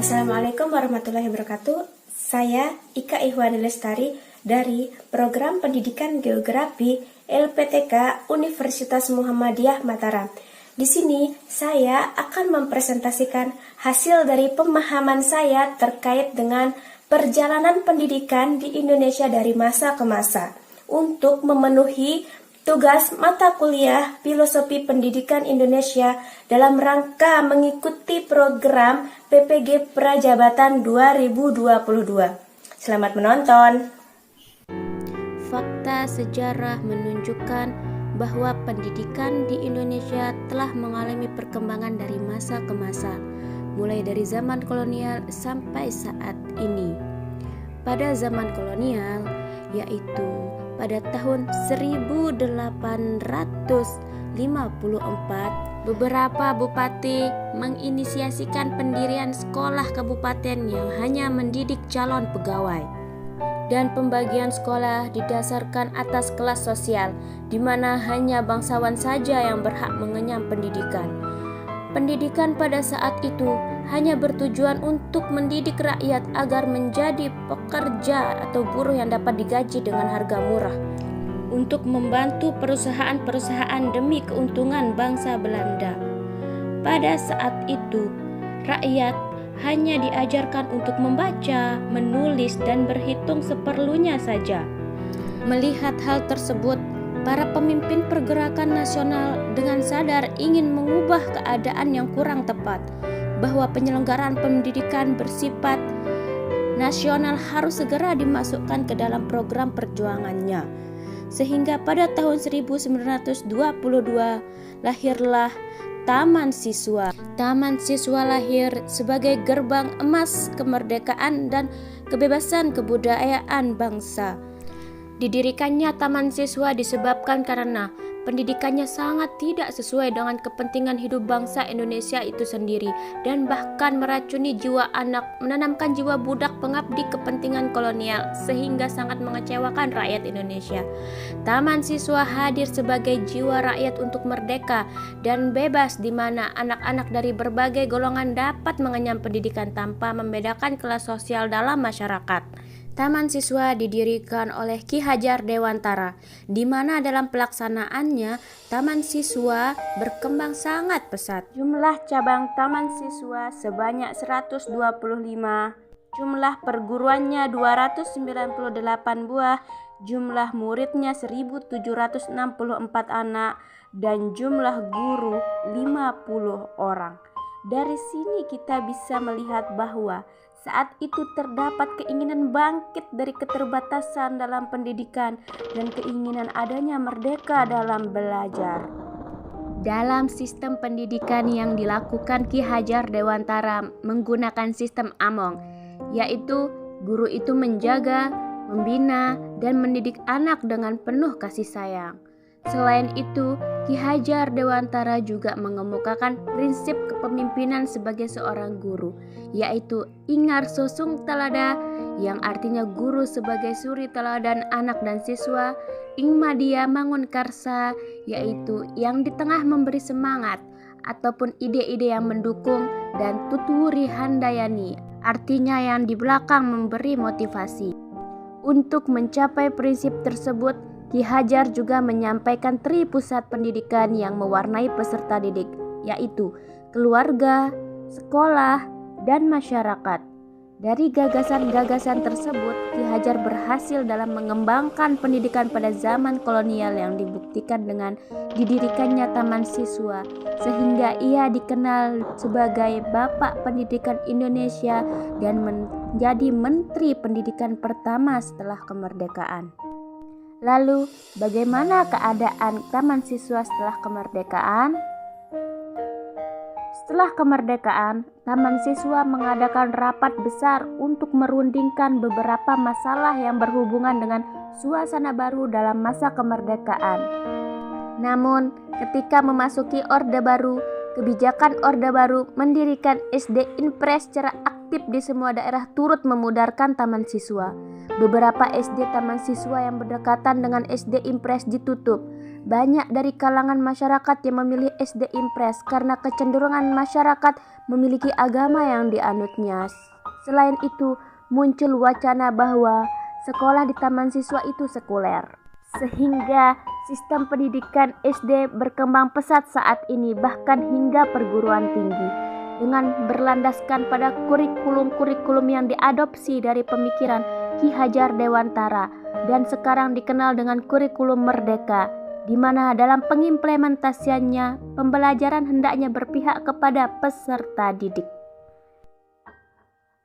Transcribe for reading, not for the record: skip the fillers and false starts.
Assalamualaikum warahmatullahi wabarakatuh. Saya Ika Ihwani Lestari dari Program Pendidikan Geografi LPTK Universitas Muhammadiyah Mataram. Di sini saya akan mempresentasikan hasil dari pemahaman saya terkait dengan perjalanan pendidikan di Indonesia dari masa ke masa untuk memenuhi tugas mata kuliah Filosofi Pendidikan Indonesia dalam rangka mengikuti program PPG Prajabatan 2022. Selamat menonton. Fakta sejarah menunjukkan bahwa pendidikan di Indonesia telah mengalami perkembangan dari masa ke masa, mulai dari zaman kolonial sampai saat ini. Pada zaman kolonial, yaitu pada tahun 1854, beberapa bupati menginisiasikan pendirian sekolah kabupaten yang hanya mendidik calon pegawai. Dan pembagian sekolah didasarkan atas kelas sosial, di mana hanya bangsawan saja yang berhak mengenyam pendidikan. Pendidikan pada saat itu hanya bertujuan untuk mendidik rakyat agar menjadi pekerja atau buruh yang dapat digaji dengan harga murah, untuk membantu perusahaan-perusahaan demi keuntungan bangsa Belanda. Pada saat itu, rakyat hanya diajarkan untuk membaca, menulis, dan berhitung seperlunya saja. Melihat hal tersebut, para pemimpin pergerakan nasional dengan sadar ingin mengubah keadaan yang kurang tepat, bahwa penyelenggaraan pendidikan bersifat nasional harus segera dimasukkan ke dalam program perjuangannya. Sehingga pada tahun 1922 lahirlah Taman Siswa. Taman Siswa lahir sebagai gerbang emas kemerdekaan dan kebebasan kebudayaan bangsa. Didirikannya Taman Siswa disebabkan karena pendidikannya sangat tidak sesuai dengan kepentingan hidup bangsa Indonesia itu sendiri, dan bahkan meracuni jiwa anak, menanamkan jiwa budak pengabdi kepentingan kolonial, sehingga sangat mengecewakan rakyat Indonesia. Taman Siswa hadir sebagai jiwa rakyat untuk merdeka dan bebas, di mana anak-anak dari berbagai golongan dapat mengenyam pendidikan tanpa membedakan kelas sosial dalam masyarakat. Taman Siswa didirikan oleh Ki Hajar Dewantara, di mana dalam pelaksanaannya Taman Siswa berkembang sangat pesat. Jumlah cabang Taman Siswa sebanyak 125, jumlah perguruannya 298 buah, jumlah muridnya 1764 anak, dan jumlah guru 50 orang. Dari sini kita bisa melihat bahwa saat itu terdapat keinginan bangkit dari keterbatasan dalam pendidikan dan keinginan adanya merdeka dalam belajar. Dalam sistem pendidikan yang dilakukan Ki Hajar Dewantara menggunakan sistem Among, yaitu guru itu menjaga, membina, dan mendidik anak dengan penuh kasih sayang. Selain itu, Ki Hajar Dewantara juga mengemukakan prinsip kepemimpinan sebagai seorang guru, yaitu Ingar Sosung Talada, yang artinya guru sebagai suri teladan anak dan siswa, Ing Madia Mangun Karsa, yaitu yang di tengah memberi semangat ataupun ide-ide yang mendukung, dan Tuturi Handayani, artinya yang di belakang memberi motivasi. Untuk mencapai prinsip tersebut, Ki Hajar juga menyampaikan tri pusat pendidikan yang mewarnai peserta didik, yaitu keluarga, sekolah, dan masyarakat. Dari gagasan-gagasan tersebut, Ki Hajar berhasil dalam mengembangkan pendidikan pada zaman kolonial yang dibuktikan dengan didirikannya Taman Siswa, sehingga ia dikenal sebagai Bapak Pendidikan Indonesia dan menjadi Menteri Pendidikan pertama setelah kemerdekaan. Lalu, bagaimana keadaan Taman Siswa setelah kemerdekaan? Setelah kemerdekaan, Taman Siswa mengadakan rapat besar untuk merundingkan beberapa masalah yang berhubungan dengan suasana baru dalam masa kemerdekaan. Namun, ketika memasuki Orde Baru, kebijakan Orde Baru mendirikan SD Impres secara aktif di semua daerah turut memudarkan Taman Siswa. Beberapa SD Taman Siswa yang berdekatan dengan SD Impres ditutup. Banyak dari kalangan masyarakat yang memilih SD Impres karena kecenderungan masyarakat memiliki agama yang dianutnya. Selain itu, muncul wacana bahwa sekolah di taman siswa itu sekuler. Sehingga sistem pendidikan SD berkembang pesat saat ini, bahkan hingga perguruan tinggi, dengan berlandaskan pada kurikulum-kurikulum yang diadopsi dari pemikiran Ki Hajar Dewantara dan sekarang dikenal dengan kurikulum Merdeka, di mana dalam pengimplementasiannya pembelajaran hendaknya berpihak kepada peserta didik.